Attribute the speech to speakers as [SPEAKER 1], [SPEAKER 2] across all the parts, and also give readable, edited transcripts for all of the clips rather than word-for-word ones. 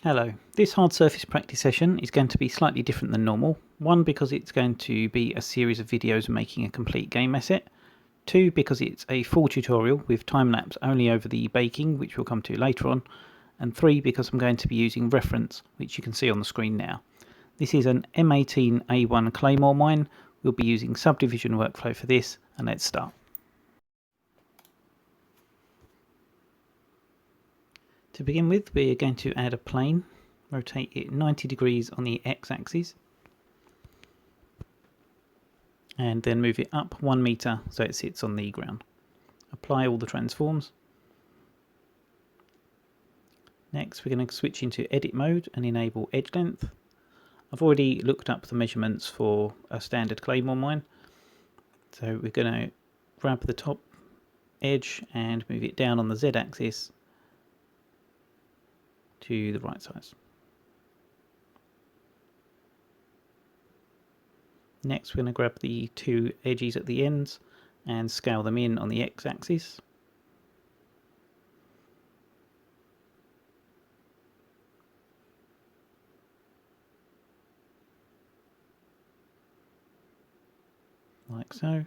[SPEAKER 1] Hello, this hard surface practice session is going to be slightly different than normal. One, because it's going to be a series of videos making a complete game asset. Two, because it's a full tutorial with time-lapse only over the baking, which we'll come to later on. And three, because I'm going to be using reference, which you can see on the screen now. This is an M18A1 Claymore Mine. We'll be using subdivision workflow for this, and let's start. To begin with, we're going to add a plane, rotate it 90 degrees on the x-axis, and then move it up 1 meter so it sits on the ground. Apply all the transforms. Next, we're going to switch into edit mode and enable edge length. I've already looked up the measurements for a standard Claymore mine, so we're going to grab the top edge and move it down on the z-axis to the right size. Next, we're going to grab the two edges at the ends and scale them in on the x-axis. Like so.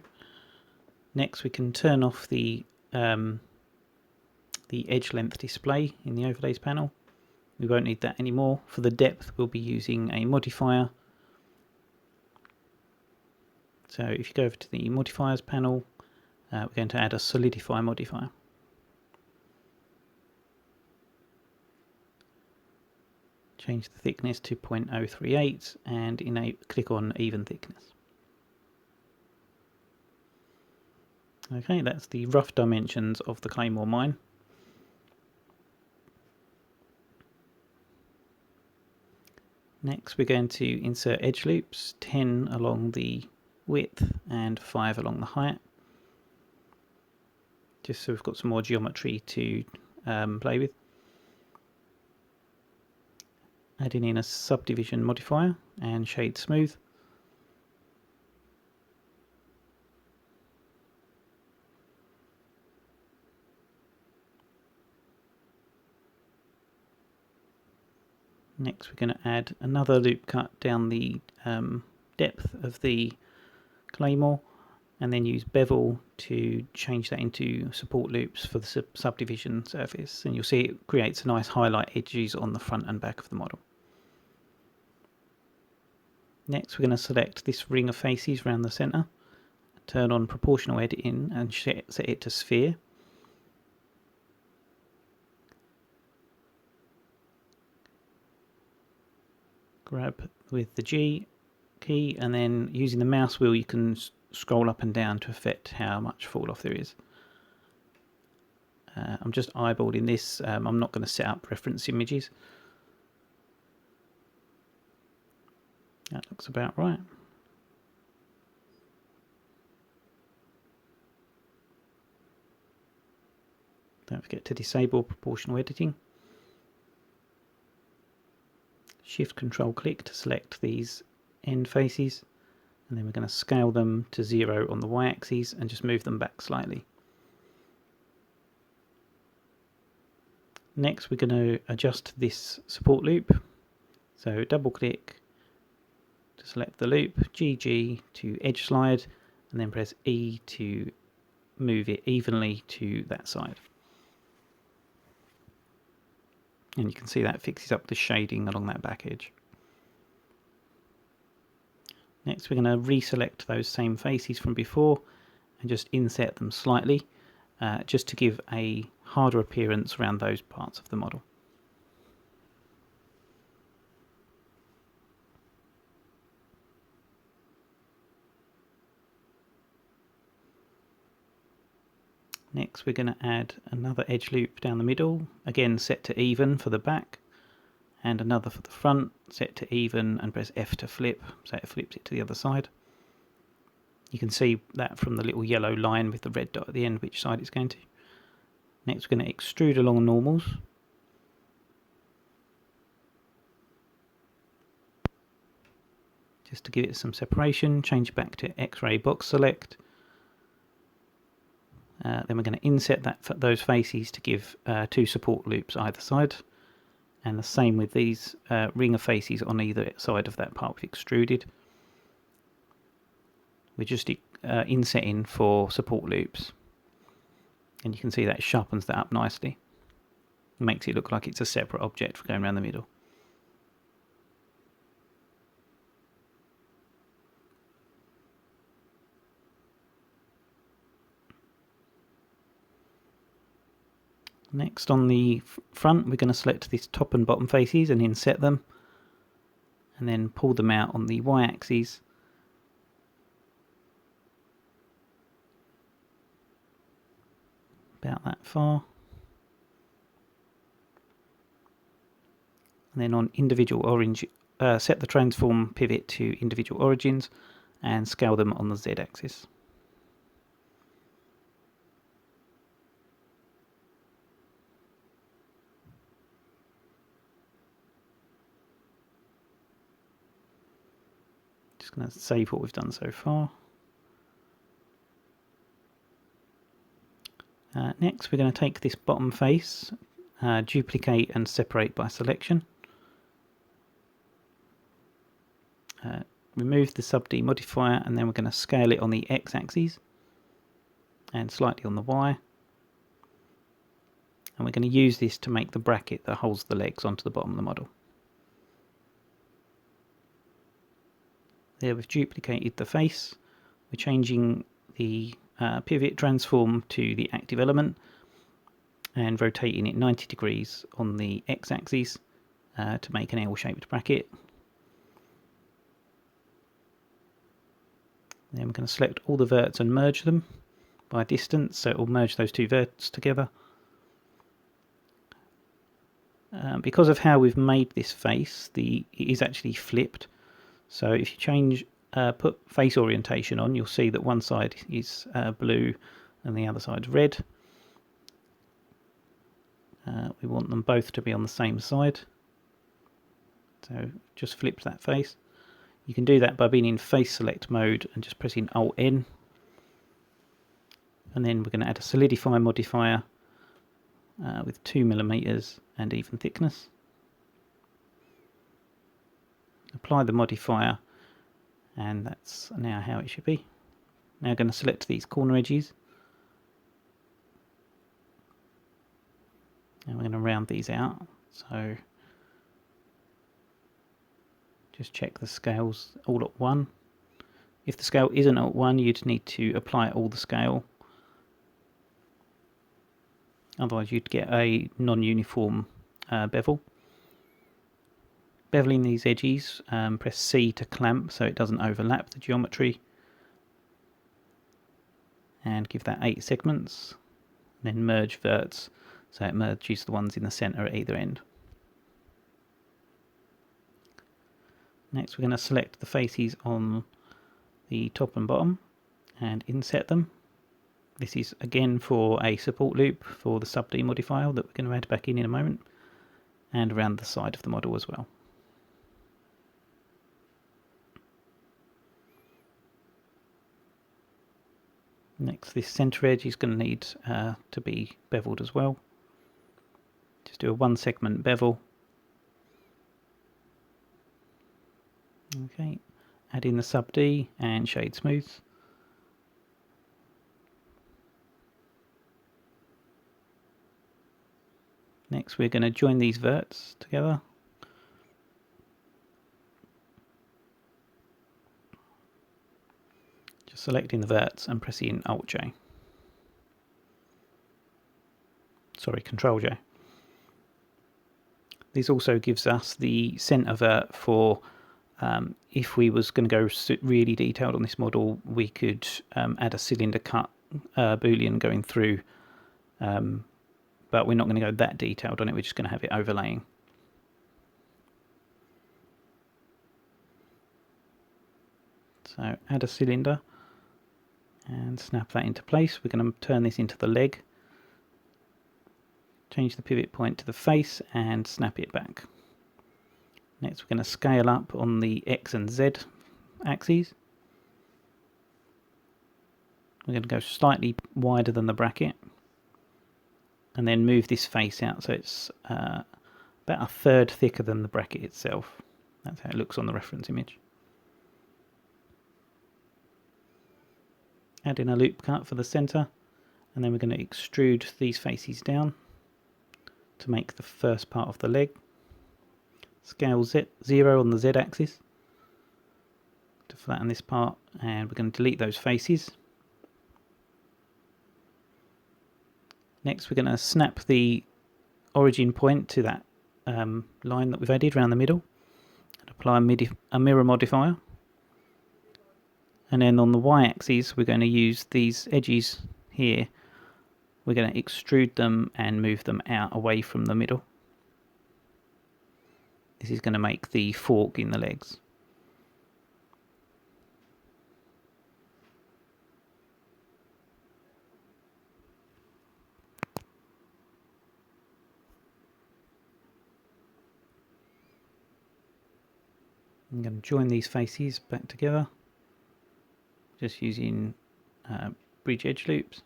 [SPEAKER 1] Next, we can turn off the edge length display in the overlays panel. We won't need that anymore. For the depth, we'll be using a modifier. So if you go over to the modifiers panel, we're going to add a solidify modifier. Change the thickness to 0.038 and click on even thickness. Okay, that's the rough dimensions of the Claymore mine. Next, we're going to insert edge loops, 10 along the width and 5 along the height, just so we've got some more geometry to play with. Adding in a subdivision modifier and shade smooth. Next, we're going to add another loop cut down the depth of the Claymore, and then use bevel to change that into support loops for the subdivision surface, and you'll see it creates a nice highlight edges on the front and back of the model. Next, we're going to select this ring of faces around the center, turn on proportional editing and set it to sphere. Grab with the G key, and then using the mouse wheel you can scroll up and down to affect how much fall off there is. I'm just eyeballing this, I'm not going to set up reference images. That looks about right. Don't forget to disable proportional editing. Shift Control click to select these end faces, and then we're going to scale them to 0 on the y-axis and just move them back slightly. Next, we're going to adjust this support loop, so double click to select the loop, GG to edge slide, and then press E to move it evenly to that side. And you can see that fixes up the shading along that back edge. Next, we're going to reselect those same faces from before and just inset them slightly, just to give a harder appearance around those parts of the model. Next, we're going to add another edge loop down the middle, again set to even for the back, and another for the front, set to even, and press F to flip, so it flips it to the other side. You can see that from the little yellow line with the red dot at the end, which side it's going to. Next, we're going to extrude along normals. Just to give it some separation, change back to X-ray box select. Then we're going to inset those faces to give two support loops either side. and the same with these ring of faces on either side of that part we've extruded. We're just insetting for support loops, and you can see that sharpens that up nicely. It makes it look like it's a separate object for going around the middle. Next, on the front, we're going to select this top and bottom faces and inset them, and then pull them out on the y-axis. About that far. And then on individual orange, set the transform pivot to individual origins and scale them on the z-axis. Just going to save what we've done so far. Next, we're going to take this bottom face, duplicate and separate by selection. Remove the sub D modifier, and then we're going to scale it on the x-axis and slightly on the y. And we're going to use this to make the bracket that holds the legs onto the bottom of the model. There we've duplicated the face. We're changing the pivot transform to the active element and rotating it 90 degrees on the x-axis to make an L-shaped bracket. Then we're going to select all the verts and merge them by distance, so it will merge those two verts together. Because of how we've made this face, it is actually flipped. So if you change, put face orientation on, you'll see that one side is blue and the other side red. We want them both to be on the same side. So just flip that face. You can do that by being in face select mode and just pressing Alt N. And then we're going to add a solidify modifier with 2 mm and even thickness. Apply the modifier, and that's now how it should be. Now I'm going to select these corner edges, and we're going to round these out. So just check the scales all at 1. If the scale isn't at 1, you'd need to apply all the scale. Otherwise you'd get a non-uniform bevel. Beveling these edges, press C to clamp so it doesn't overlap the geometry. And give that 8 segments. And then merge verts so it merges the ones in the centre at either end. Next we're going to select the faces on the top and bottom and inset them. This is again for a support loop for the sub D modifier that we're going to add back in a moment, and around the side of the model as well. Next, this centre edge is going to need to be beveled as well. Just do a 1 segment bevel. Okay, add in the sub D and shade smooth. Next we're going to join these verts together. Just selecting the verts and pressing Alt J. Sorry, Control J. This also gives us the centre vert for if we was going to go really detailed on this model, we could add a cylinder cut boolean going through, but we're not going to go that detailed on it, we're just going to have it overlaying. So add a cylinder and snap that into place. We're going to turn this into the leg, change the pivot point to the face and snap it back. Next we're going to scale up on the X and Z axes. We're going to go slightly wider than the bracket and then move this face out so it's about about a third thicker than the bracket itself. That's how it looks on the reference image. Add in a loop cut for the centre, and then we're going to extrude these faces down to make the first part of the leg. Scale 0 on the Z axis to flatten this part, and we're going to delete those faces. Next we're going to snap the origin point to that line that we've added around the middle and apply a mirror modifier. And then on the Y axis we're going to use these edges here, we're going to extrude them and move them out away from the middle. This is going to make the fork in the legs. I'm going to join these faces back together, just using bridge edge loops.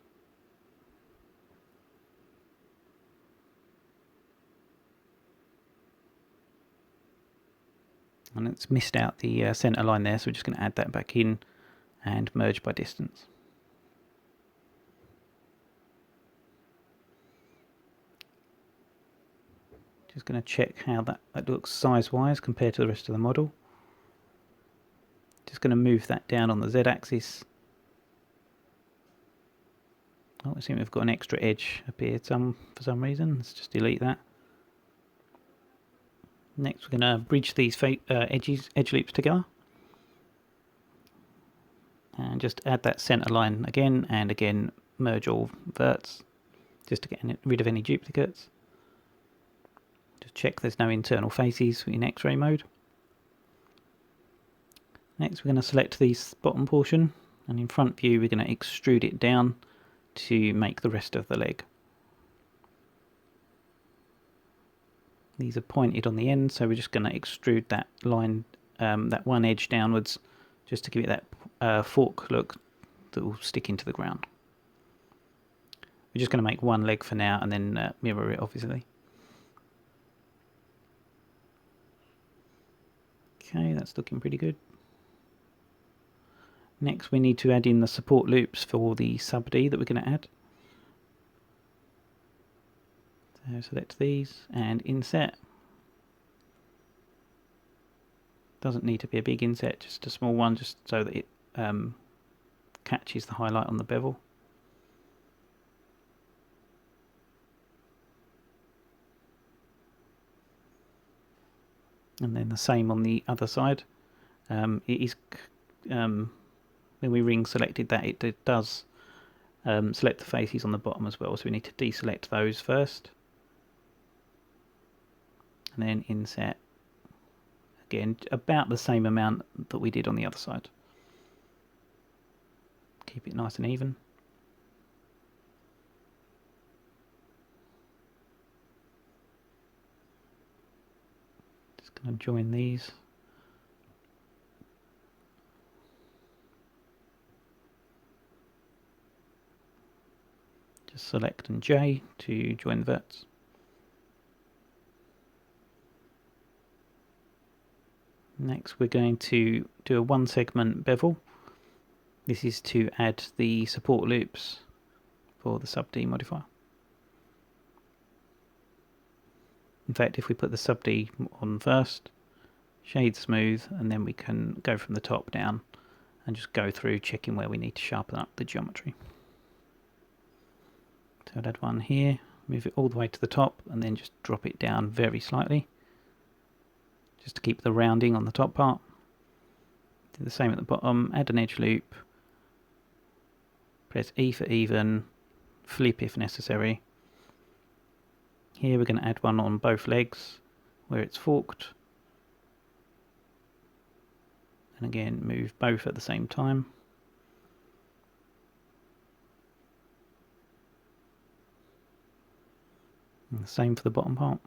[SPEAKER 1] And it's missed out the centre line there, so we're just going to add that back in and merge by distance. Just going to check how that looks size-wise compared to the rest of the model. Just going to move that down on the Z-axis. Oh, I think we've got an extra edge appeared for some reason. Let's just delete that. Next we're going to bridge these edge loops together. And just add that centre line again, and again merge all verts, just to get rid of any duplicates. Just check there's no internal faces in X-ray mode. Next we're going to select this bottom portion, and in front view we're going to extrude it down to make the rest of the leg. These are pointed on the end, so we're just going to extrude that line, that one edge downwards, just to give it that fork look that will stick into the ground. We're just going to make one leg for now and then mirror it, obviously. Okay, that's looking pretty good. Next we need to add in the support loops for the sub D that we're going to add. So select these and inset. Doesn't need to be a big inset, just a small one, just so that it catches the highlight on the bevel. And then the same on the other side. It is when we ring selected that, it does select the faces on the bottom as well, so we need to deselect those first. And then inset. Again, about the same amount that we did on the other side. Keep it nice and even. Just going to join these. Just select and J to join the verts. Next we're going to do a one segment bevel. This is to add the support loops for the sub D modifier. In fact, if we put the sub D on first, shade smooth, and then we can go from the top down and just go through checking where we need to sharpen up the geometry. So I'd add one here, move it all the way to the top, and then just drop it down very slightly, just to keep the rounding on the top part. Do the same at the bottom, add an edge loop, press E for even, flip if necessary. Here we're going to add one on both legs where it's forked, and again move both at the same time. And the same for the bottom part.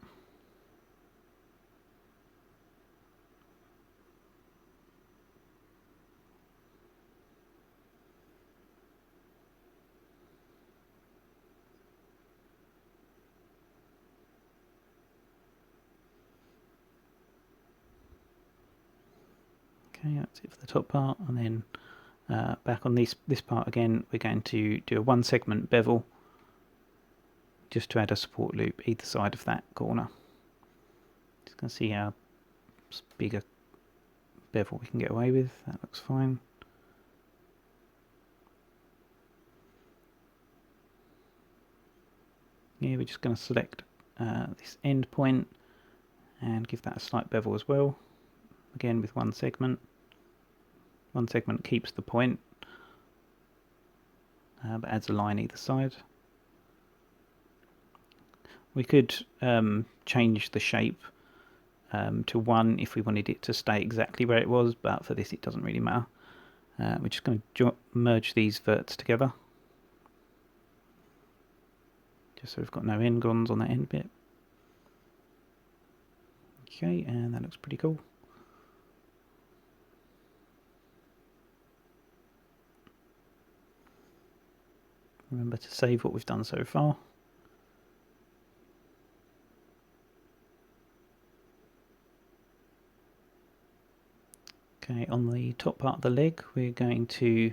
[SPEAKER 1] Okay, that's it for the top part, and then back on this part again, we're going to do a 1 segment bevel just to add a support loop either side of that corner. Just going to see how big a bevel we can get away with. That looks fine. Yeah, we're just going to select this end point and give that a slight bevel as well. Again with 1 segment. 1 segment keeps the point, but adds a line either side. We could change the shape to 1 if we wanted it to stay exactly where it was, but for this it doesn't really matter. We're just going to merge these verts together, just so we've got no n-gons on that end bit. Okay, and that looks pretty cool. Remember to save what we've done so far. Okay, on the top part of the leg we're going to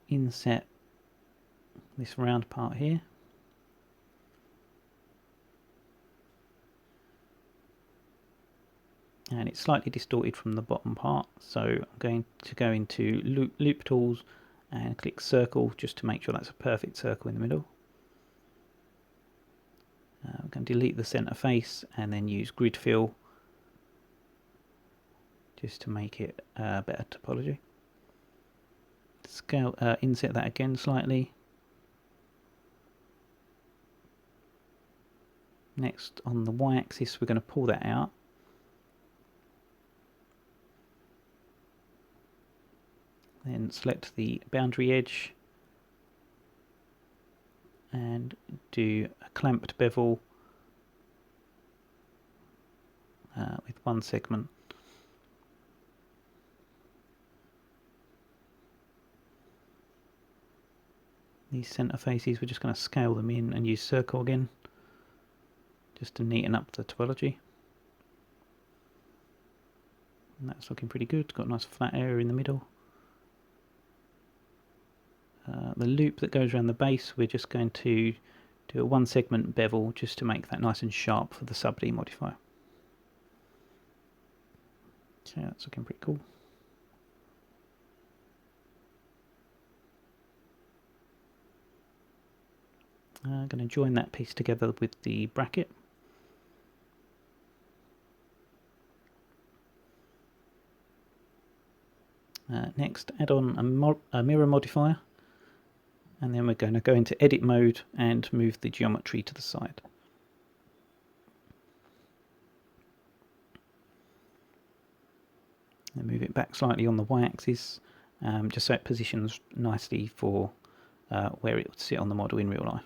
[SPEAKER 1] inset this round part here. And it's slightly distorted from the bottom part, so I'm going to go into loop tools and click circle just to make sure that's a perfect circle in the middle. I'm going to delete the center face and then use grid fill just to make it a better topology. Scale, inset that again slightly. Next, on the y-axis, we're going to pull that out. Then select the boundary edge and do a clamped bevel with 1 segment. These center faces, we're just going to scale them in and use circle again, just to neaten up the topology. And that's looking pretty good, got a nice flat area in the middle. The loop that goes around the base, we're just going to do a 1 segment bevel just to make that nice and sharp for the sub-D modifier. So that's looking pretty cool. I'm going to join that piece together with the bracket. Next, add on a mirror modifier, and then we're going to go into edit mode and move the geometry to the side. And move it back slightly on the y-axis, just so it positions nicely for where it would sit on the model in real life.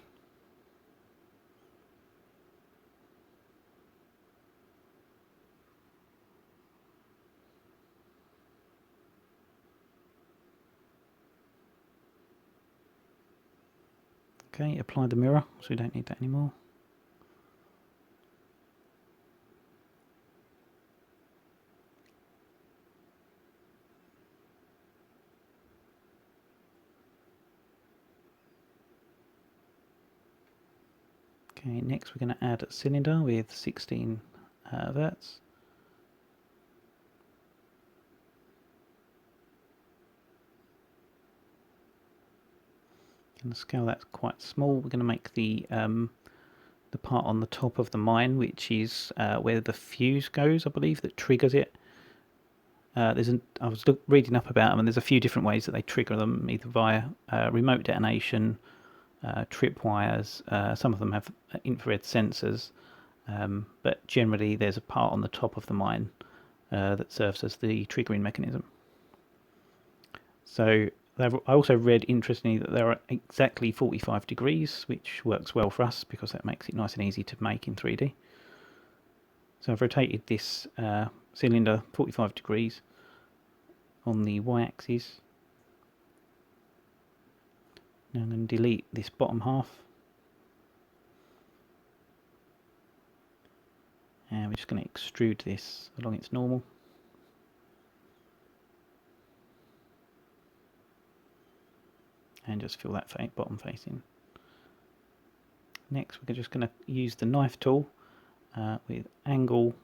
[SPEAKER 1] Okay, apply the mirror, so we don't need that anymore. Okay, next we're going to add a cylinder with 16 verts. And the scale that's quite small. We're going to make the part on the top of the mine, which is where the fuse goes, I believe, that triggers it. I was reading up about them, and there's a few different ways that they trigger them, either via remote detonation, tripwires. Some of them have infrared sensors, but generally there's a part on the top of the mine that serves as the triggering mechanism. So I also read, interestingly, that there are exactly 45 degrees, which works well for us because that makes it nice and easy to make in 3D. So I've rotated this cylinder 45 degrees on the y-axis. Now I'm going to delete this bottom half. And we're just going to extrude this along its normal. and just fill that bottom face in. Next we're just going to use the knife tool with angle,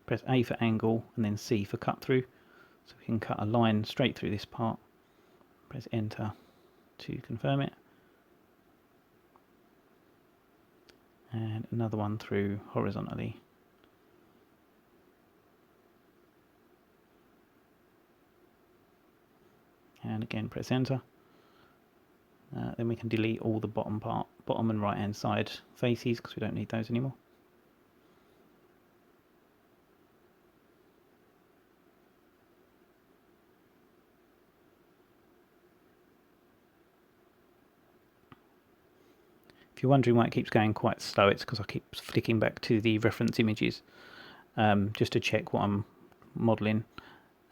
[SPEAKER 1] press A for angle and then C for cut through, so we can cut a line straight through this part. Press enter to confirm it, and another one through horizontally. And again press enter. Then we can delete all the bottom and right hand side faces because we don't need those anymore. If you're wondering why it keeps going quite slow, it's because I keep flicking back to the reference images just to check what I'm modelling.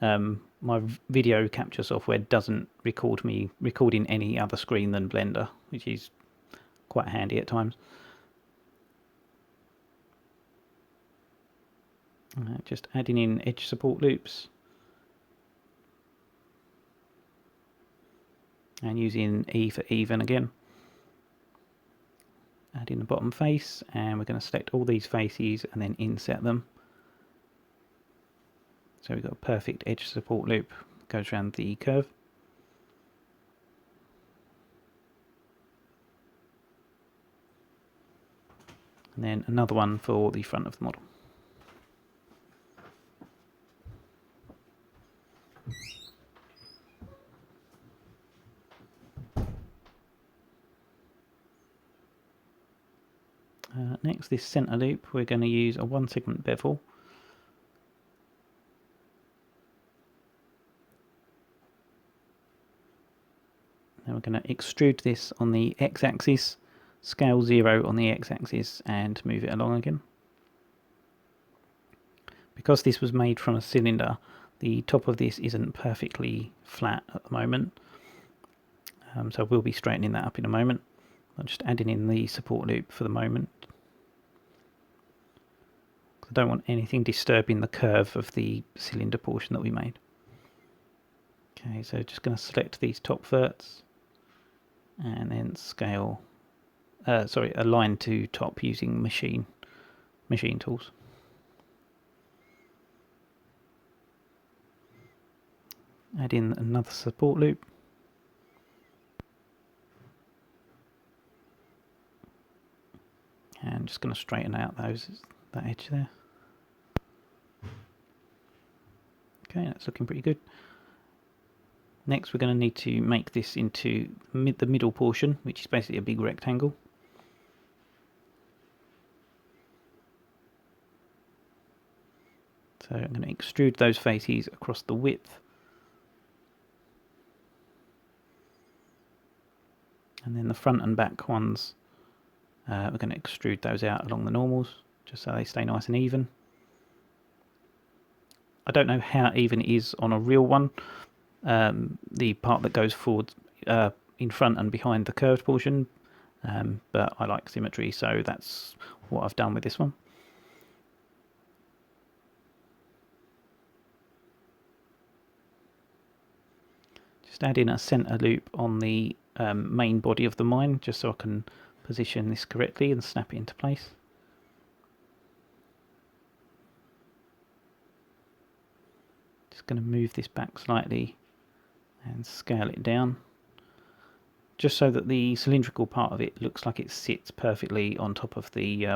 [SPEAKER 1] My video capture software doesn't record me recording any other screen than Blender, which is quite handy at times. Just adding in edge support loops and using E for even again. Add in the bottom face, and we're going to select all these faces and then inset them. So we've got a perfect edge support loop, goes around the curve. And then another one for the front of the model. Next, this center loop, we're going to use a 1-segment bevel. Then we're going to extrude this on the x-axis, scale 0 on the x-axis, and move it along again. Because this was made from a cylinder, the top of this isn't perfectly flat at the moment, so we'll be straightening that up in a moment. I'm just adding in the support loop for the moment. I don't want anything disturbing the curve of the cylinder portion that we made. Okay, so just going to select these top verts and then scale, align to top using machine tools. Add in another support loop. And just going to straighten out that edge there. Okay, that's looking pretty good. Next we're going to need to make this into the middle portion, which is basically a big rectangle. So I'm going to extrude those faces across the width. And then the front and back ones, we're going to extrude those out along the normals, just so they stay nice and even. I don't know how even it is on a real one, the part that goes forward in front and behind the curved portion, but I like symmetry, so that's what I've done with this one. Just add in a center loop on the main body of the mine, just so I can position this correctly and snap it into place. Just going to move this back slightly and scale it down, just so that the cylindrical part of it looks like it sits perfectly on top of the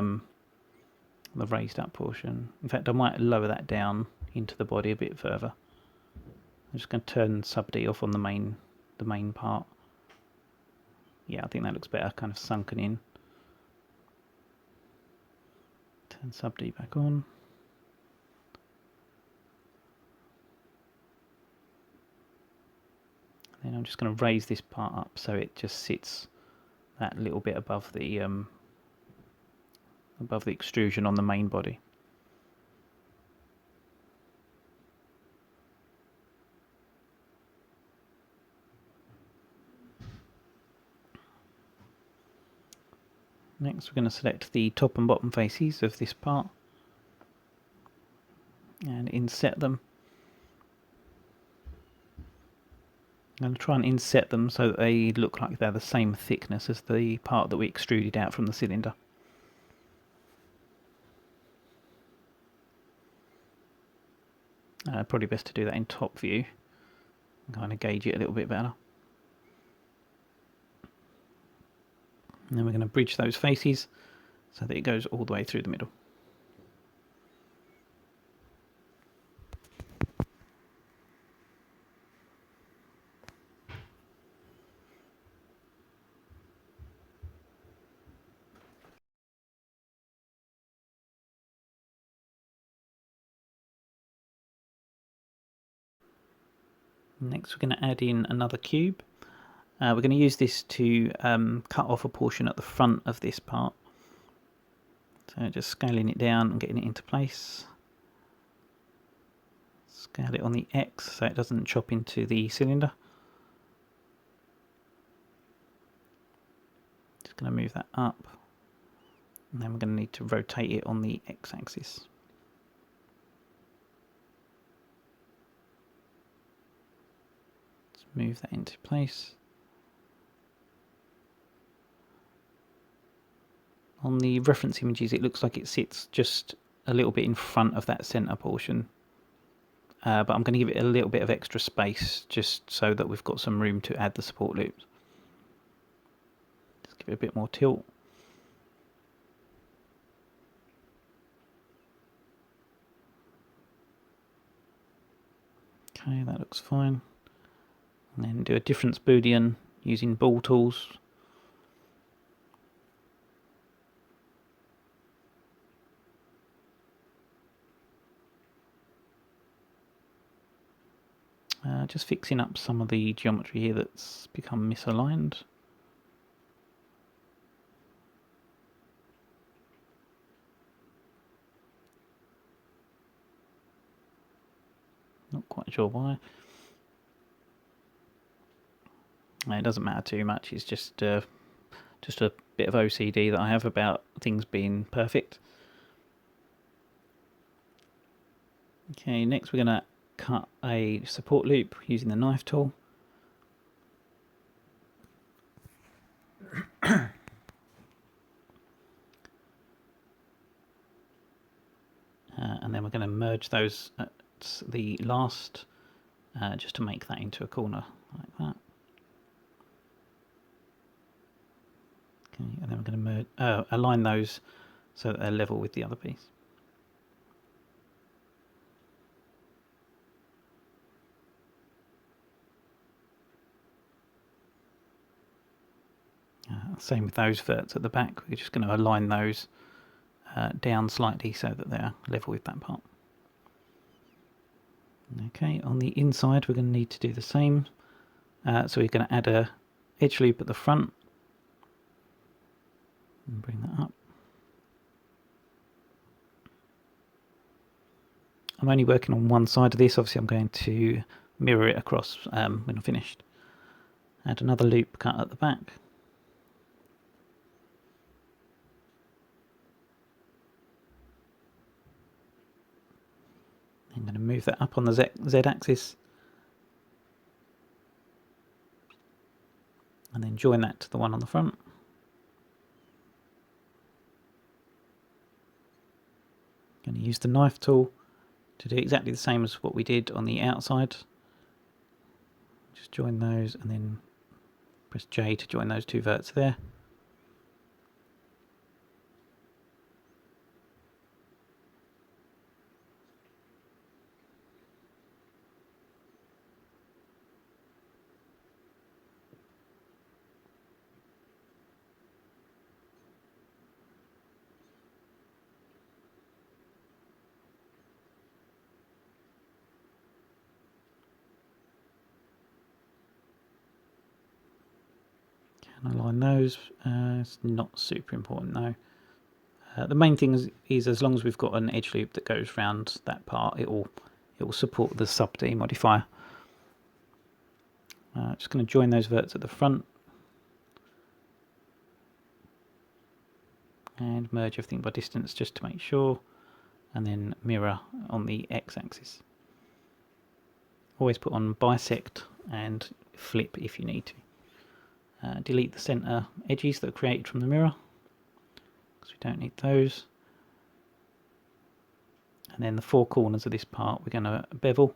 [SPEAKER 1] raised up portion. In fact, I might lower that down into the body a bit further. I'm just going to turn sub D off on the main part. Yeah, I think that looks better, kind of sunken in. Turn sub D back on. Then I'm just going to raise this part up so it just sits that little bit above the extrusion on the main body. Next we're going to select the top and bottom faces of this part and inset them. I'm going to try and inset them so that they look like they're the same thickness as the part that we extruded out from the cylinder. Probably best to do that in top view and kind of gauge it a little bit better. And then we're going to bridge those faces so that it goes all the way through the middle. Next we're going to add in another cube. We're going to use this to cut off a portion at the front of this part. So just scaling it down and getting it into place. Scale it on the X so it doesn't chop into the cylinder. Just going to move that up. And then we're going to need to rotate it on the X axis. Move that into place. On the reference images it looks like it sits just a little bit in front of that centre portion, but I'm going to give it a little bit of extra space just so that we've got some room to add the support loops. Just give it a bit more tilt. Okay, that looks fine. And then do a difference boolean using ball tools. Just fixing up some of the geometry here that's become misaligned. Not quite sure why. It doesn't matter too much, it's just a bit of OCD that I have about things being perfect. Okay, next we're going to cut a support loop using the knife tool. And then we're going to merge those at the last, just to make that into a corner like that. Okay, and then we're going to align those so that they're level with the other piece. Same with those verts at the back, we're just going to align those down slightly so that they're level with that part. Okay, on the inside we're going to need to do the same. So we're going to add a edge loop at the front and bring that up. I'm only working on one side of this, obviously I'm going to mirror it across when I'm finished. Add another loop cut at the back. I'm going to move that up on the Z axis and then join that to the one on the front. I'm going to use the knife tool to do exactly the same as what we did on the outside. Just join those and then press J to join those two verts there. And align those. It's not super important though. The main thing is as long as we've got an edge loop that goes around that part, it will support the sub D modifier. Just going to join those verts at the front and merge everything by distance just to make sure, and then mirror on the X axis. Always put on bisect, and flip if you need to. Delete the center edges that are created from the mirror, because we don't need those. And then the four corners of this part we're going to bevel.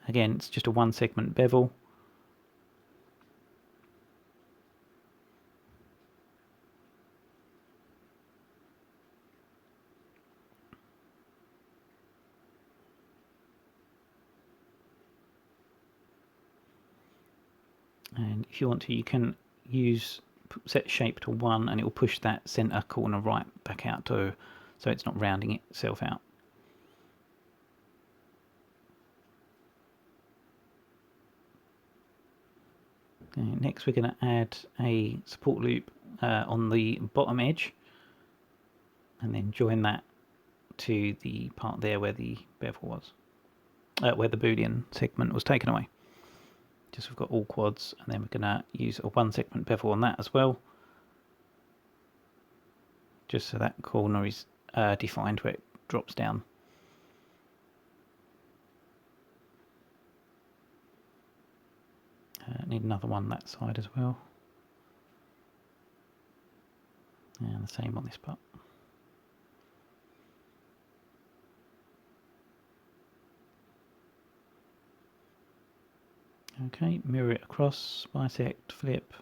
[SPEAKER 1] Again, it's just a one segment bevel. And if you want to, you can set shape to 1 and it will push that center corner right back out to, so it's not rounding itself out. Okay, next we're going to add a support loop on the bottom edge and then join that to the part there where the bevel was, where the boolean segment was taken away. Just we've got all quads, and then we're going to use a one segment bevel on that as well, just so that corner is defined where it drops down. Need another one that side as well, and the same on this part. Okay, mirror it across, bisect, flip,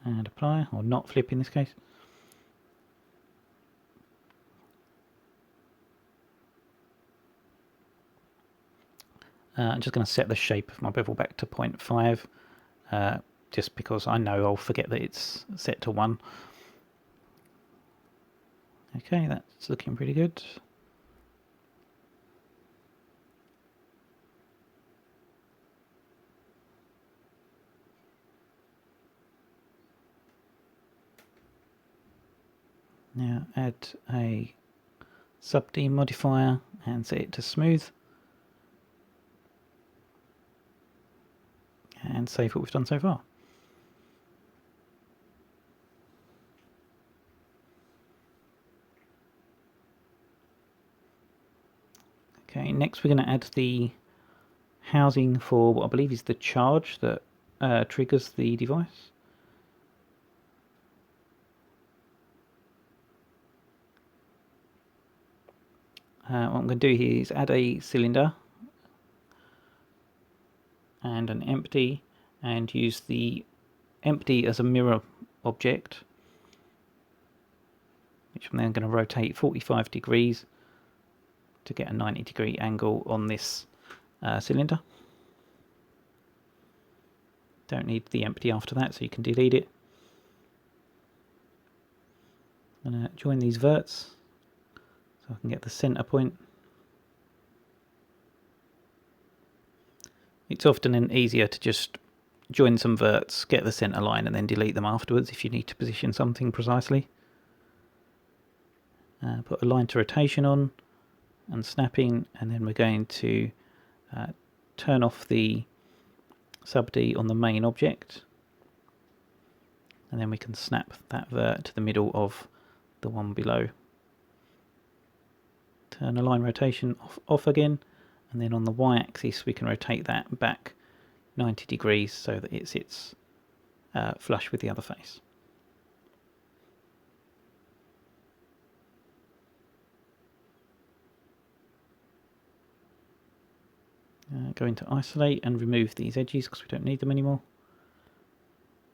[SPEAKER 1] and apply, or not flip in this case. I'm just going to set the shape of my bevel back to 0.5, just because I know I'll forget that it's set to 1. Okay, that's looking pretty good. Now add a sub-D modifier and set it to smooth. And save what we've done so far. Okay, next we're going to add the housing for what I believe is the charge that triggers the device. What I'm going to do here is add a cylinder and an empty, and use the empty as a mirror object, which I'm then going to rotate 45 degrees to get a 90-degree angle on this cylinder. Don't need the empty after that, so you can delete it. I'm going to join these verts so I can get the center point. It's often easier to just join some verts, get the center line, and then delete them afterwards if you need to position something precisely. Put a line to rotation on and snapping, and then we're going to turn off the sub-D on the main object, and then we can snap that vert to the middle of the one below. Turn a line rotation off again, and then on the y-axis we can rotate that back 90 degrees so that it sits flush with the other face. Go into isolate and remove these edges because we don't need them anymore.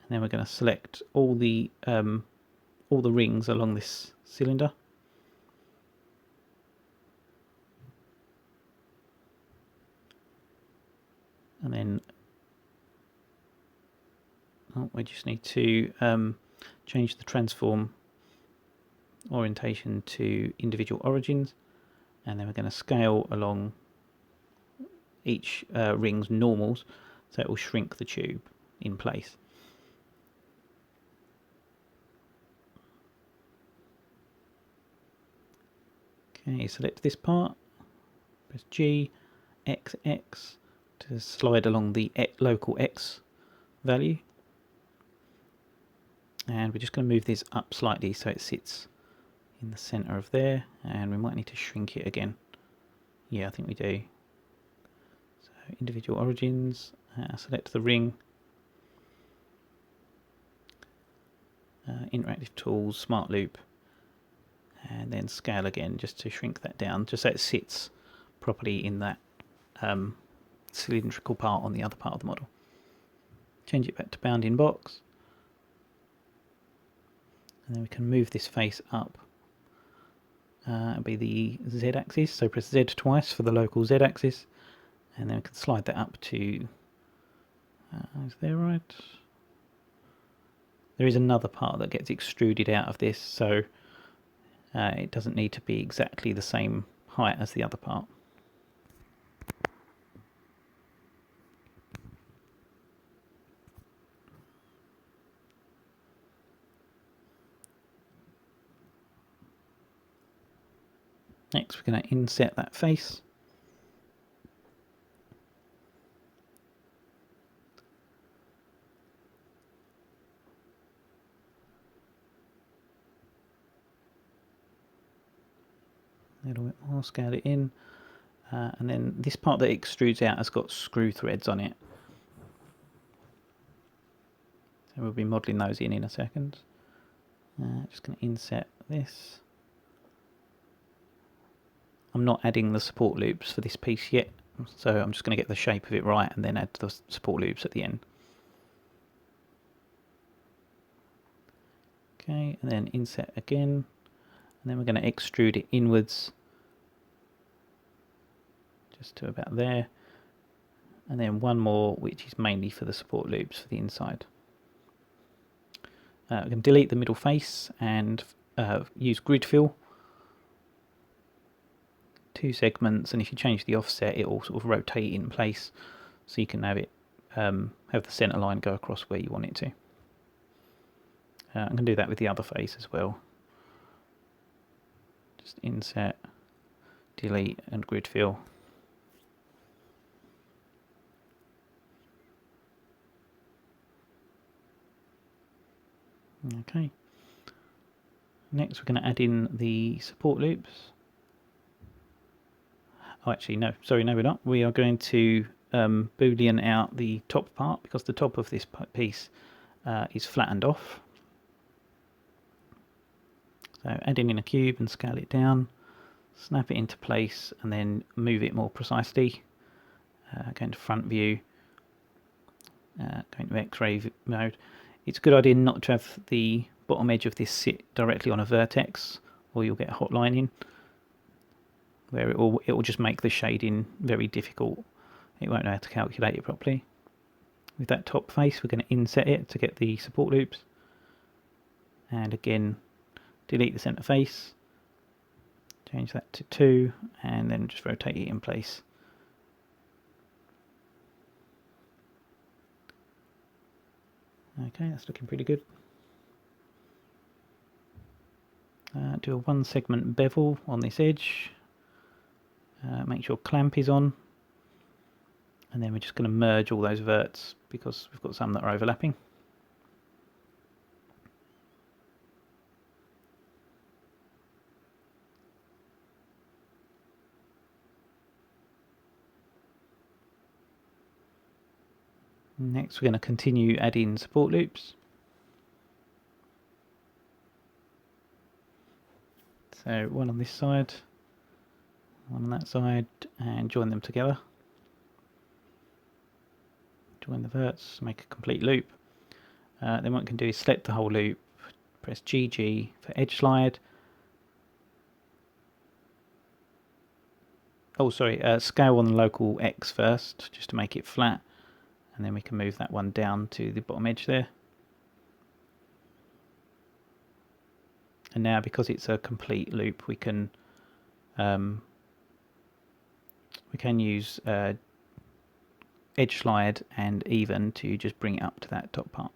[SPEAKER 1] And then we're going to select all the rings along this cylinder. And then we just need to change the transform orientation to individual origins, and then we're going to scale along each ring's normals so it will shrink the tube in place. Okay, select this part, press G, XX to slide along the local X value, and we're just going to move this up slightly so it sits in the center of there, and we might need to shrink it again. Yeah, I think we do. So individual origins, select the ring, interactive tools, smart loop, and then scale again just to shrink that down, just so it sits properly in that cylindrical part on the other part of the model. Change it back to bounding box, and then we can move this face up. It'll be the Z axis, so press Z twice for the local Z axis, and then we can slide that up to, is there right? There is another part that gets extruded out of this, so it doesn't need to be exactly the same height as the other part. Next we're going to inset that face. A little bit more, scale it in, and then this part that extrudes out has got screw threads on it. So we'll be modelling those in a second. Just going to inset this. I'm not adding the support loops for this piece yet, so I'm just going to get the shape of it right and then add the support loops at the end. Okay, and then inset again, and then we're going to extrude it inwards just to about there, and then one more which is mainly for the support loops for the inside. We can delete the middle face and use grid fill. 2 segments, and if you change the offset it will sort of rotate in place, so you can have it have the center line go across where you want it to. I'm going to do that with the other face as well. Just inset, delete and grid fill. Okay. Next we're going to add in the support loops. Oh, actually, no, sorry, no, we're not. We are going to boolean out the top part because the top of this piece is flattened off. So adding in a cube and scale it down, snap it into place, and then move it more precisely. Going to front view, going to X-ray mode. It's a good idea not to have the bottom edge of this sit directly on a vertex, or you'll get hot lining, where it will just make the shading very difficult. It won't know how to calculate it properly. With that top face, we're going to inset it to get the support loops, and again delete the center face, change that to 2, and then just rotate it in place. Okay, that's looking pretty good. Do a 1 segment bevel on this edge. Make sure clamp is on, and then we're just going to merge all those verts because we've got some that are overlapping. Next we're going to continue adding support loops. So one on this side, one on that side, and join them together. Join the verts, make a complete loop. Then what we can do is select the whole loop, press GG for edge slide. Oh, sorry, scale on the local X first, just to make it flat, and then we can move that one down to the bottom edge there. And now, because it's a complete loop, we can use edge slide and even to just bring it up to that top part.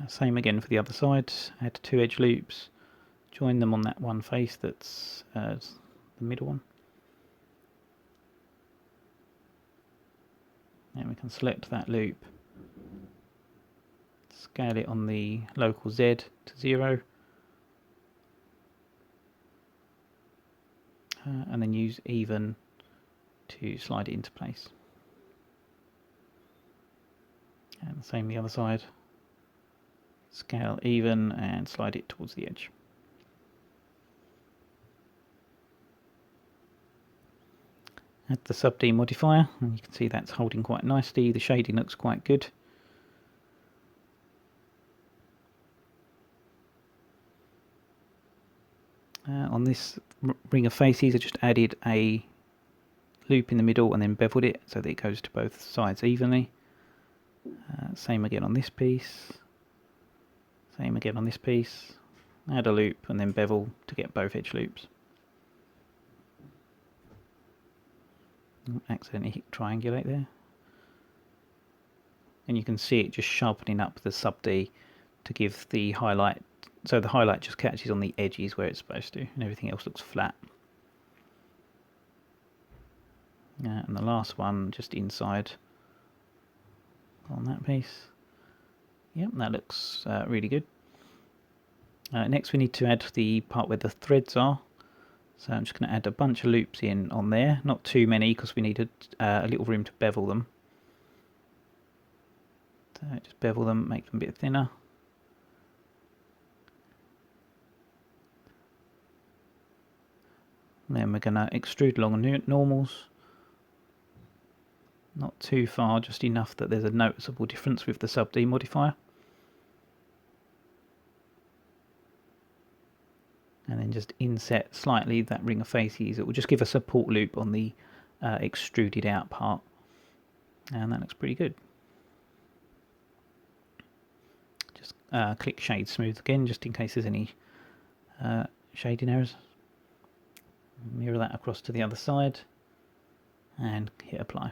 [SPEAKER 1] Same again for the other side, add 2 edge loops, join them on that one face that's the middle one. And we can select that loop, scale it on the local Z to 0, and then use even to slide it into place. And the same the other side, scale even and slide it towards the edge. Add the sub D modifier, and you can see that's holding quite nicely. The shading looks quite good. On this ring of faces, I just added a loop in the middle and then beveled it so that it goes to both sides evenly. Same again on this piece. Same again on this piece. Add a loop and then bevel to get both edge loops. Accidentally hit triangulate there. And you can see it just sharpening up the sub D to give the highlight, so the highlight just catches on the edges where it's supposed to, and everything else looks flat. And the last one just inside on that piece. Yep, that looks really good. Next we need to add the part where the threads are. So I'm just going to add a bunch of loops in on there, not too many because we need a little room to bevel them. So just bevel them, make them a bit thinner. And then we're going to extrude along normals. Not too far, just enough that there's a noticeable difference with the sub D modifier. And then just inset slightly that ring of faces. It will just give a support loop on the extruded out part. And that looks pretty good. Just click shade smooth again, just in case there's any shading errors. Mirror that across to the other side and hit apply.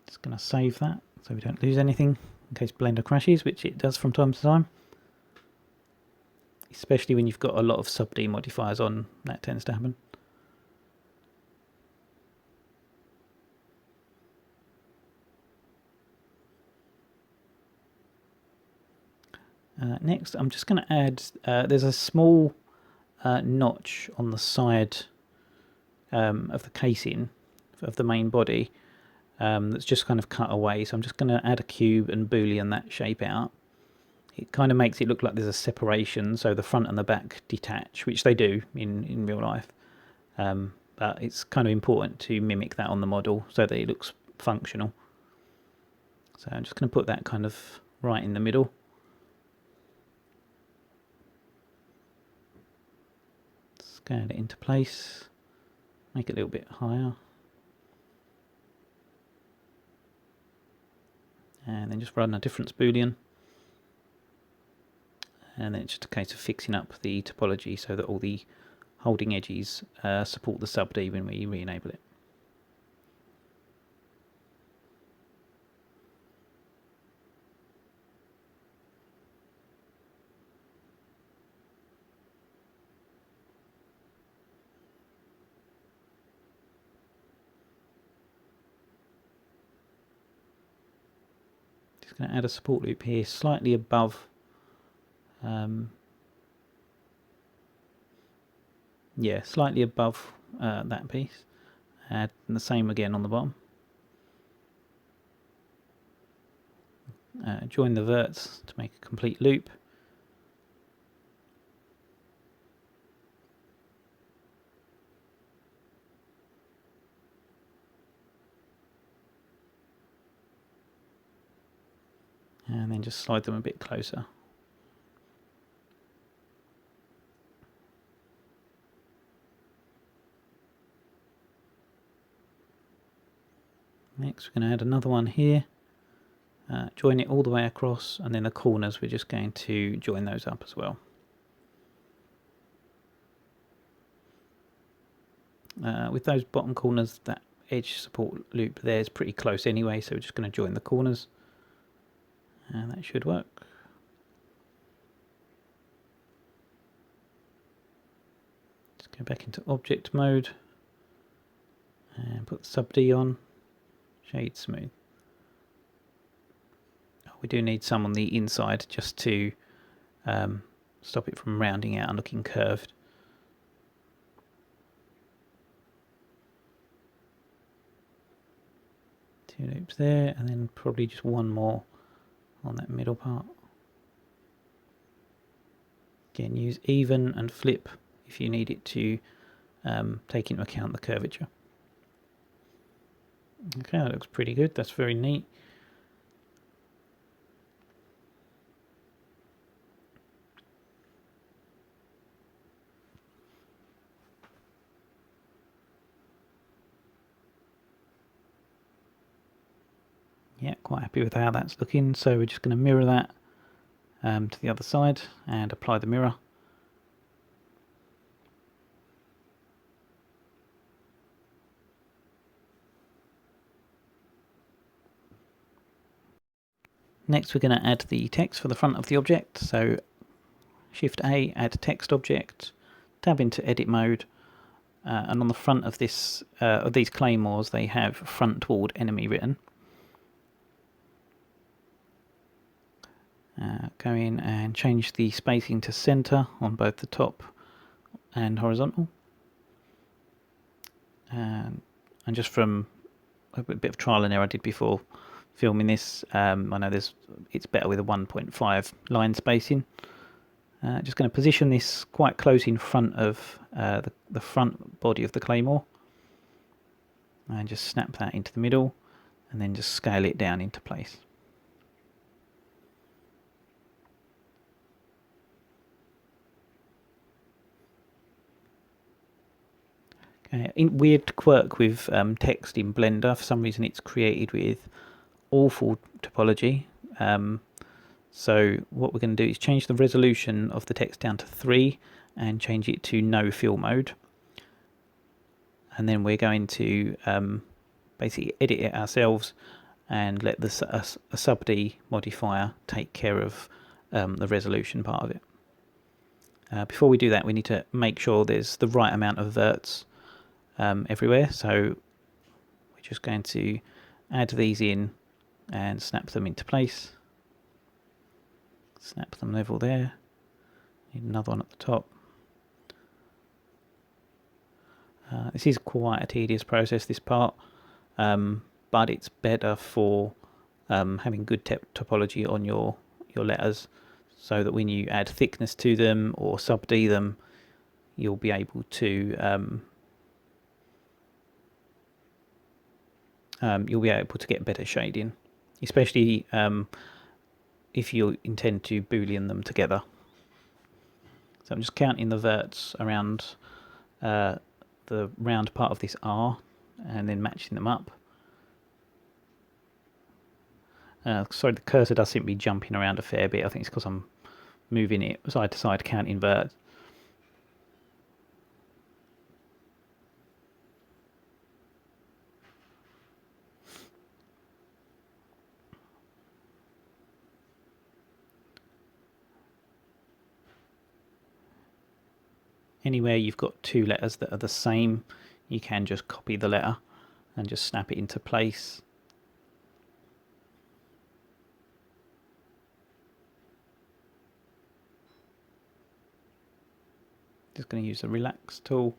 [SPEAKER 1] Just going to save that so we don't lose anything in case Blender crashes, which it does from time to time. Especially when you've got a lot of sub D modifiers on, that tends to happen. Next, I'm just going to add, there's a small notch on the side of the casing of the main body that's just kind of cut away. So I'm just going to add a cube and boolean that shape out. It kind of makes it look like there's a separation, so the front and the back detach, which they do in real life. But it's kind of important to mimic that on the model so that it looks functional. So I'm just going to put that kind of right in the middle. Scale it into place, make it a little bit higher, and then just run a difference boolean, and then it's just a case of fixing up the topology so that all the holding edges support the sub D when we re-enable it. Going to add a support loop here slightly above slightly above that piece, and the same again on the bottom. Join the verts to make a complete loop. And then just slide them a bit closer. Next we're going to add another one here, join it all the way across, and then the corners we're just going to join those up as well. With those bottom corners, that edge support loop there is pretty close anyway, so we're just going to join the corners. And that should work. Go back into object mode and put the sub D on, shade smooth. We do need some on the inside just to stop it from rounding out and looking curved. Two loops there, and then probably just one more on that middle part. Again, use even and flip if you need it to take into account the curvature. Okay, that looks pretty good. That's very neat. Yeah, quite happy with how that's looking. So we're just going to mirror that to the other side and apply the mirror. Next we're going to add the text for the front of the object. So Shift A, add text object, tab into edit mode, and on the front of this of these claymores they have front toward enemy written. Go in and change the spacing to center on both the top and horizontal. And just from a bit of trial and error I did before filming this, I know it's better with a 1.5 line spacing. Just going to position this quite close in front of the front body of the claymore, and just snap that into the middle, and then just scale it down into place. Weird quirk with text in Blender. For some reason it's created with awful topology. So what we're going to do is change the resolution of the text down to 3 and change it to no fill mode. And then we're going to basically edit it ourselves and let a sub D modifier take care of the resolution part of it. Before we do that, we need to make sure there's the right amount of verts everywhere. So we're just going to add these in and snap them into place. Snap them level there. Need another one at the top. This is quite a tedious process, this part, but it's better for having good topology on your letters, so that when you add thickness to them or sub D them, you'll be able to get better shading, especially if you intend to boolean them together. So I'm just counting the verts around the round part of this R and then matching them up. Sorry, the cursor does seem to be jumping around a fair bit. I think it's because I'm moving it side to side, counting verts. Anywhere you've got two letters that are the same, you can just copy the letter and just snap it into place. Just going to use the relax tool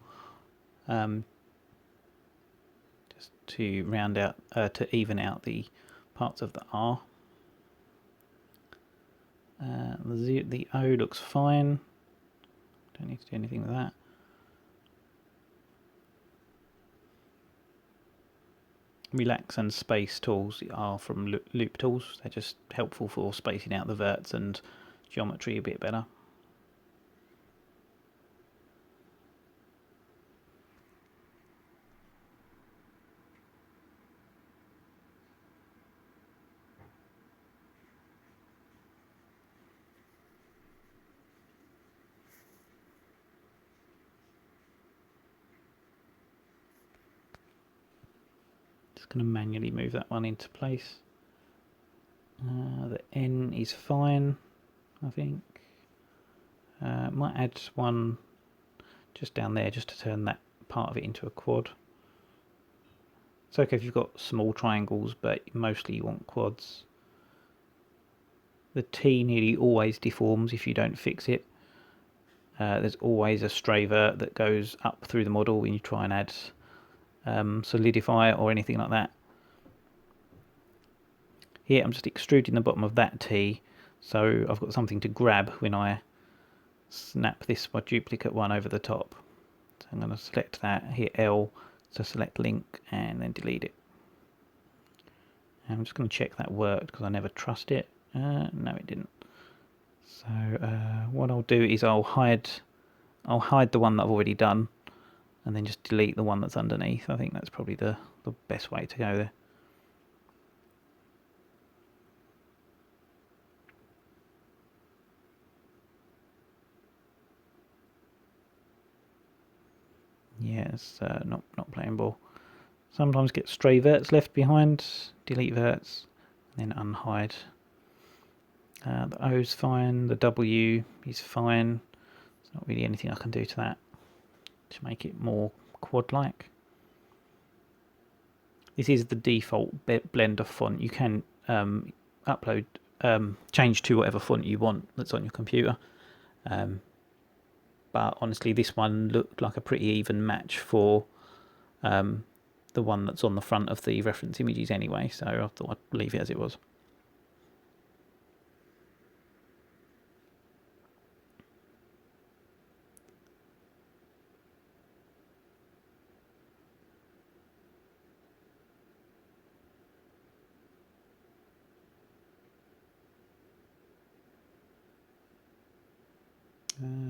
[SPEAKER 1] just to round out, to even out the parts of the R. The O looks fine. Don't need to do anything with that. Relax and space tools are from loop tools. They're just helpful for spacing out the verts and geometry a bit better. Just going to manually move that one into place. The N is fine, I think. Might add one just down there, just to turn that part of it into a quad. It's okay if you've got small triangles, but mostly you want quads. The T nearly always deforms if you don't fix it. There's always a stray vert that goes up through the model when you try and add solidify or anything like that. Here I'm just extruding the bottom of that T, so I've got something to grab when I snap this my duplicate one over the top. So I'm going to select that, hit L to select link, and then delete it. And I'm just going to check that worked because I never trust it. No, it didn't. So what I'll do is I'll hide the one that I've already done, and then just delete the one that's underneath. I think that's probably the best way to go there. Yeah, it's not playing ball. Sometimes get stray verts left behind. Delete verts, and then unhide. The O's fine. The W is fine. There's not really anything I can do to that to make it more quad-like. This is the default Blender font. You can upload, change to whatever font you want that's on your computer. But honestly, this one looked like a pretty even match for the one that's on the front of the reference images anyway, so I thought I'd leave it as it was.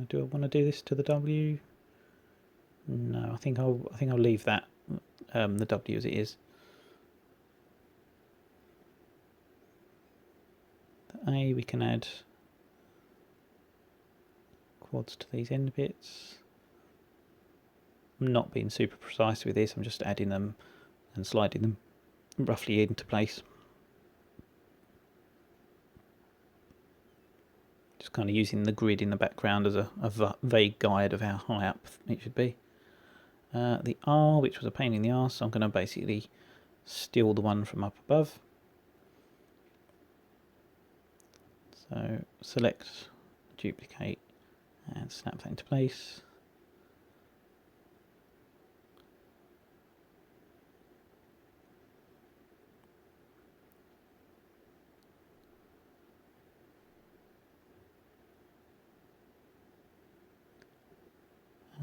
[SPEAKER 1] Do I want to do this to the W? No, I think I'll leave that the W as it is. The A, we can add quads to these end bits. I'm not being super precise with this. I'm just adding them and sliding them roughly into place. Just kind of using the grid in the background as a vague guide of how high up it should be. The R, which was a pain in the arse, I'm going to basically steal the one from up above. So select, duplicate, and snap that into place.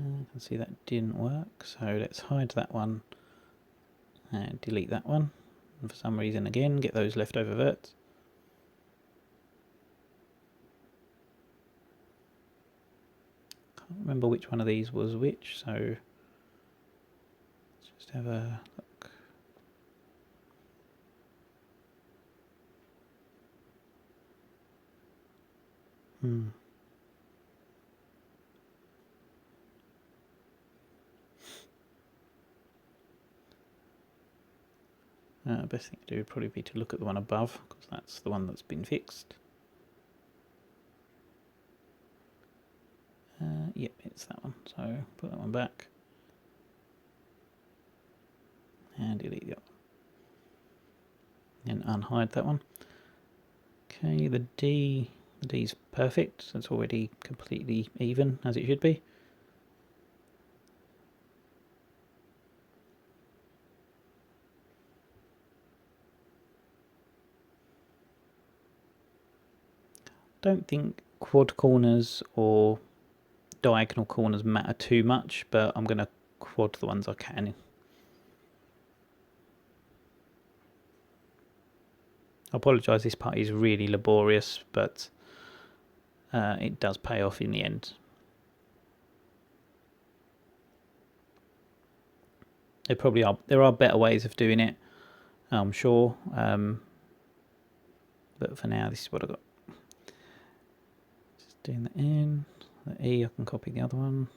[SPEAKER 1] I can see that didn't work, so let's hide that one and delete that one. And for some reason, again, get those leftover verts. Can't remember which one of these was which, so let's just have a look. Best thing to do would probably be to look at the one above, because that's the one that's been fixed. Yep, it's that one, so put that one back and delete the other one and unhide that one. Okay, the D's perfect, so it's already completely even as it should be. Don't think quad corners or diagonal corners matter too much, but I'm going to quad the ones I can. I apologise, this part is really laborious, but it does pay off in the end. There are better ways of doing it, I'm sure, but for now this is what I got. Just doing the N, the E, I can copy the other one.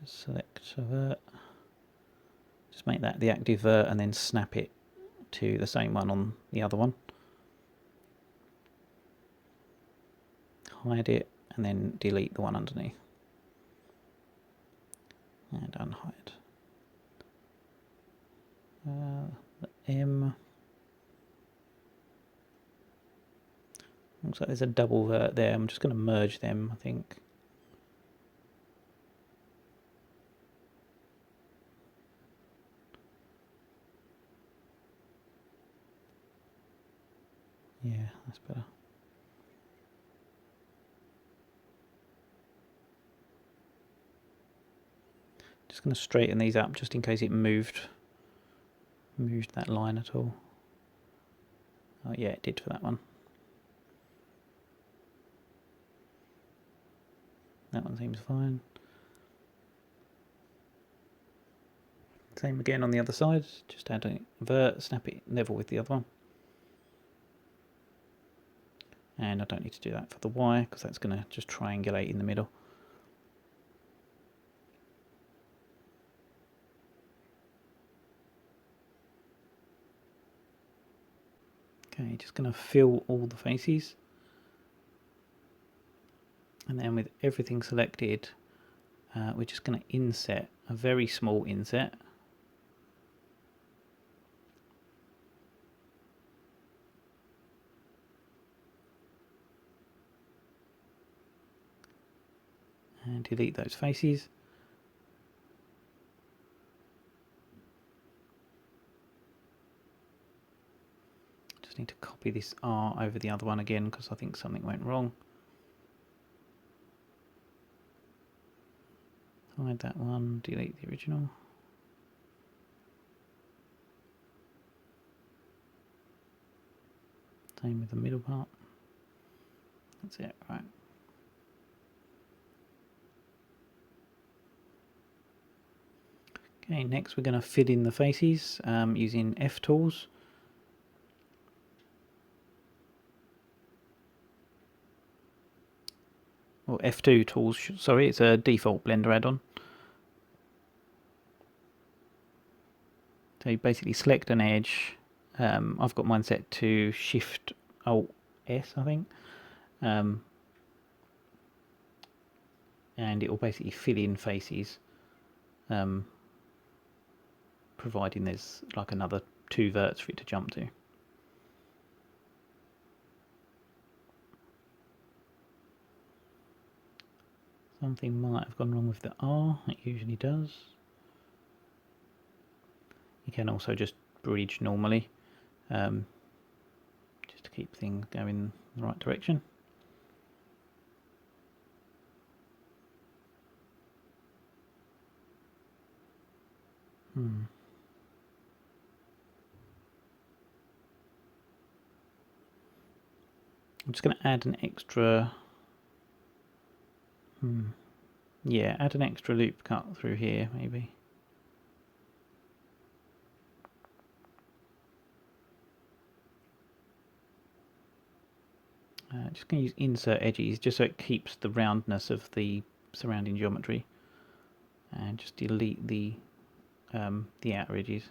[SPEAKER 1] Just select a vert, just make that the active vert and then snap it to the same one on the other one. Hide it and then delete the one underneath. and unhide. The M. Looks like there's a double vert there. I'm just going to merge them, I think. Yeah, that's better. Just going to straighten these up just in case it moved that line at all. Oh yeah, it did for that one. That one seems fine. Same again on the other side. Just add a vert, snap it level with the other one. And I don't need to do that for the Y because that's going to just triangulate in the middle. Okay, just going to fill all the faces. And then with everything selected, we're just going to inset, a very small inset. And delete those faces. Just need to copy this R over the other one again because I think something went wrong. Hide that one, delete the original. Same with the middle part. That's it, right. Okay, next we're going to fill in the faces using F tools. Or F2 tools, sorry, it's a default Blender add-on. So you basically select an edge. I've got mine set to Shift Alt S, I think. And it will basically fill in faces, providing there's like another 2 verts for it to jump to. Something might have gone wrong with the R, it usually does. You can also just bridge normally, just to keep things going in the right direction. I'm just going to add an extra, yeah, add an extra loop cut through here maybe. Just going to use insert edges just so it keeps the roundness of the surrounding geometry, and just delete the outer edges.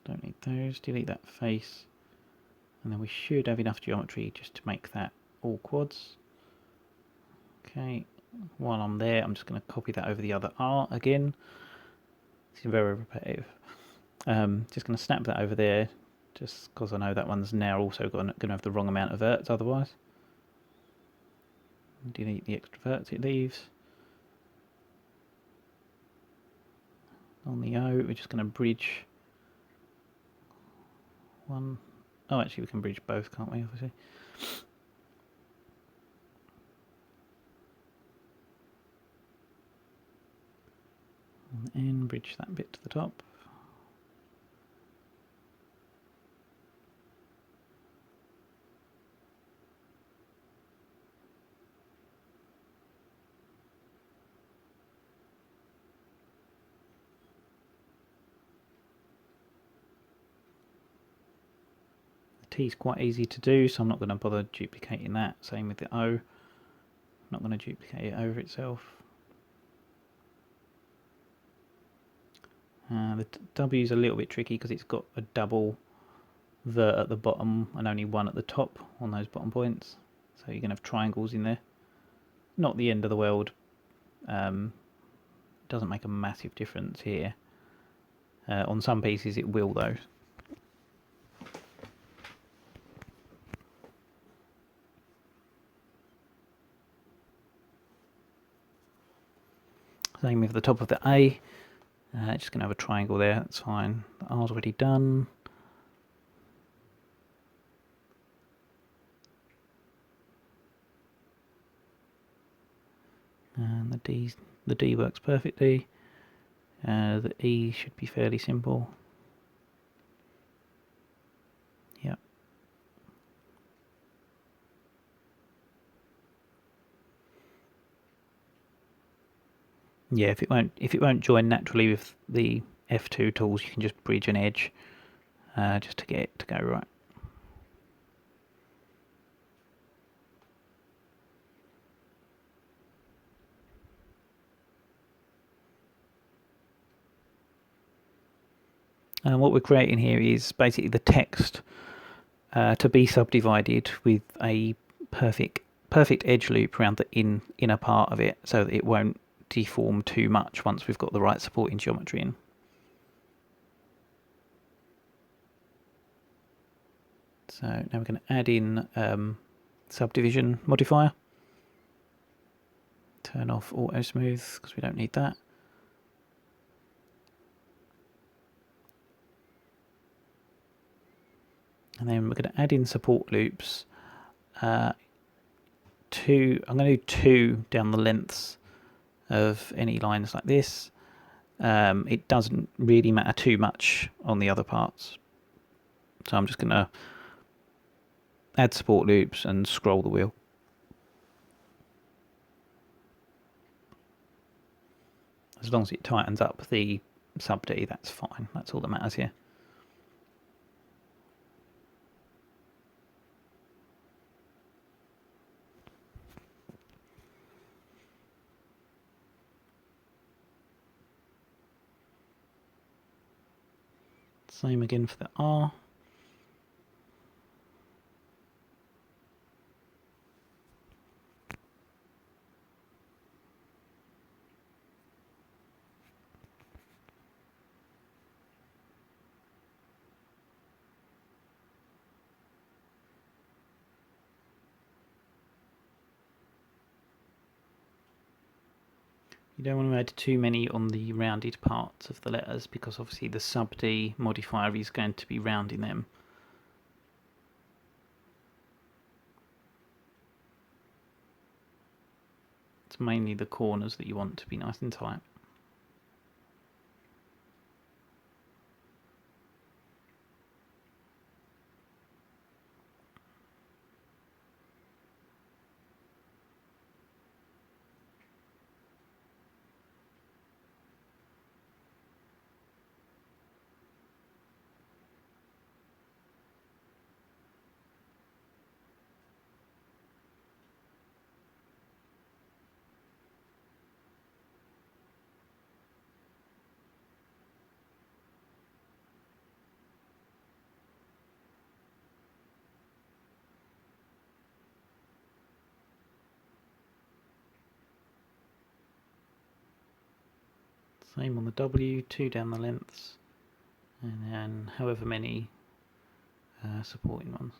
[SPEAKER 1] Don't need those. Delete that face, and then we should have enough geometry just to make that all quads. Okay, while I'm there, I'm just going to copy that over the other R again. It's very repetitive. Just going to snap that over there, just because I know that one's now also going to have the wrong amount of verts otherwise. Delete the extra verts it leaves. On the O, we're just going to bridge one. Oh, actually, we can bridge both, can't we? Obviously. And bridge that bit to the top. T is quite easy to do, so I'm not going to bother duplicating that. Same with the O. I'm not going to duplicate it over itself. The W is a little bit tricky because it's got a double vert at the bottom and only one at the top on those bottom points. So you're going to have triangles in there. Not the end of the world. Doesn't make a massive difference here. On some pieces it will though. Same with the top of the A. Just going to have a triangle there, that's fine. The R's already done. And the D works perfectly. The E should be fairly simple. Yep. Yeah, if it won't join naturally with the F2 tools, you can just bridge an edge just to get it to go right. And what we're creating here is basically the text to be subdivided with a perfect edge loop around the inner part of it, so that it won't deform too much once we've got the right supporting geometry in. So now we're going to add in subdivision modifier. Turn off auto smooth because we don't need that. And then we're going to add in support loops. I'm going to do 2 down the lengths of any lines like this. It doesn't really matter too much on the other parts. So I'm just going to add support loops and scroll the wheel. As long as it tightens up the sub D, that's fine. That's all that matters here. Same again for the R. You don't want to add too many on the rounded parts of the letters because obviously the sub D modifier is going to be rounding them. It's mainly the corners that you want to be nice and tight. Same on the W, 2 down the lengths, and then however many supporting ones.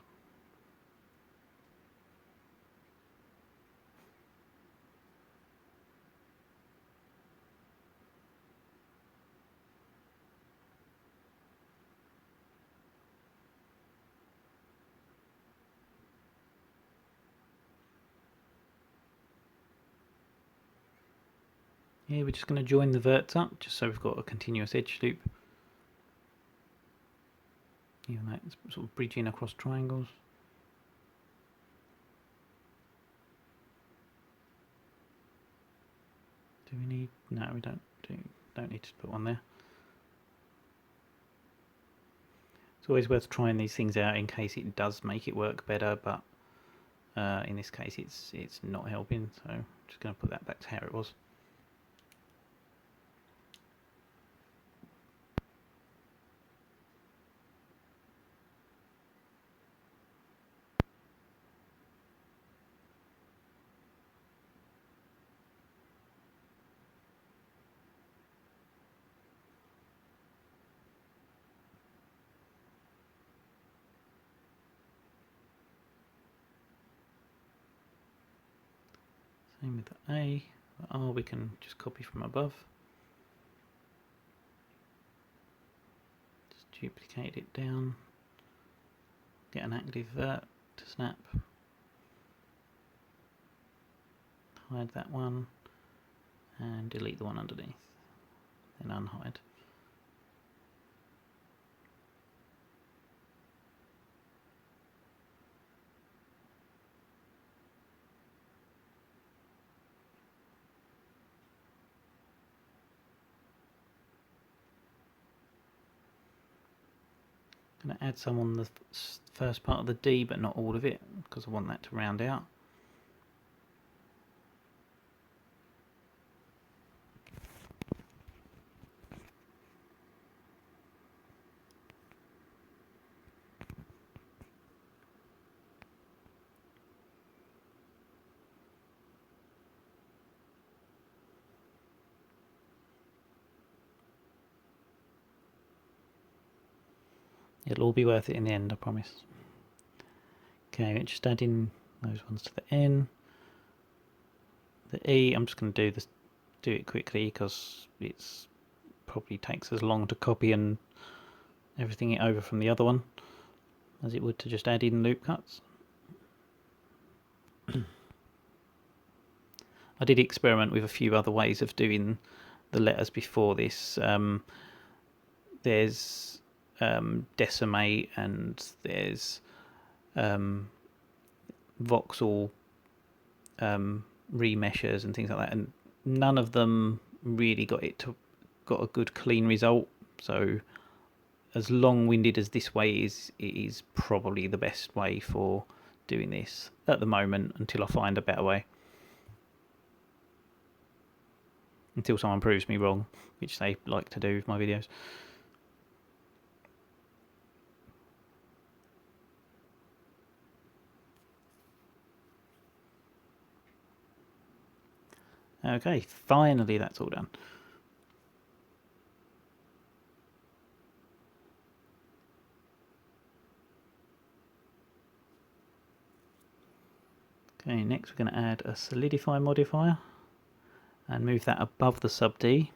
[SPEAKER 1] Here we're just going to join the verts up, just so we've got a continuous edge loop. Even though it's sort of bridging across triangles. Do we need? No, we don't need to put one there. It's always worth trying these things out in case it does make it work better, but in this case it's not helping, so I'm just going to put that back to how it was. Same with the A. The R we can just copy from above. Just duplicate it down. Get an active vert to snap. Hide that one. And delete the one underneath. Then unhide. I'm going to add some on the first part of the D, but not all of it, because I want that to round out. It'll all be worth it in the end, I promise. Okay, just adding those ones to the N. The E, I'm just going to do it quickly because it's probably takes as long to copy and everything it over from the other one as it would to just add in loop cuts. I did experiment with a few other ways of doing the letters before this. There's decimate and there's voxel remeshers and things like that, and none of them really got a good clean result. So as long-winded as this way is, it is probably the best way for doing this at the moment until I find a better way. Until someone proves me wrong, which they like to do with my videos. Okay, finally that's all done. Okay, next we're going to add a solidify modifier and move that above the sub D.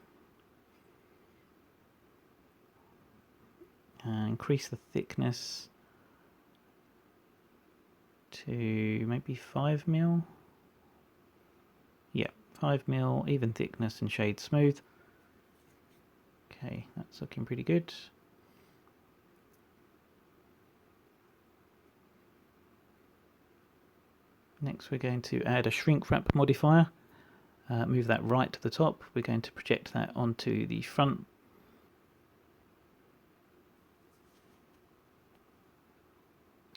[SPEAKER 1] And increase the thickness to maybe 5 mil. Yeah, 5 mil, even thickness and shade smooth. Okay, that's looking pretty good. Next we're going to add a shrink wrap modifier. Move that right to the top. We're going to project that onto the front.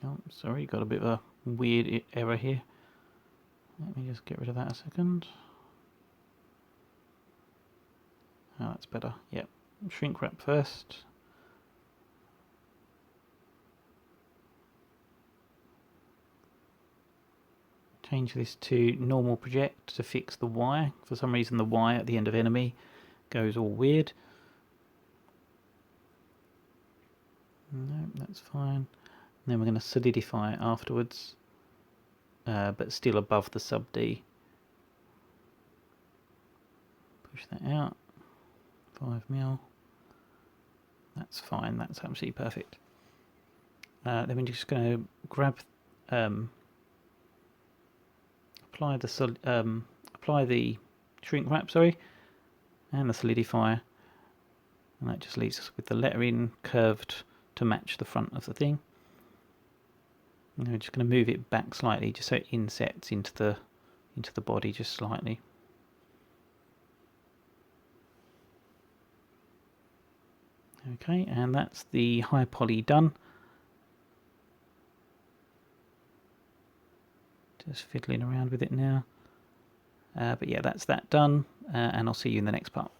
[SPEAKER 1] Oh, sorry, got a bit of a weird error here. Let me just get rid of that a second. Oh, that's better. Yep. Shrink wrap first. Change this to normal project to fix the Y. For some reason the Y at the end of enemy goes all weird. No, that's fine. And then we're going to solidify it afterwards, but still above the sub D. Push that out. 5 mil. That's fine. That's absolutely perfect. Then we're just going to grab, apply the shrink wrap, and the solidifier, and that just leaves us with the lettering curved to match the front of the thing. And we're just going to move it back slightly, just so it insets into the body just slightly. Okay, and that's the high poly done. Just fiddling around with it now. But yeah, that's that done, and I'll see you in the next part.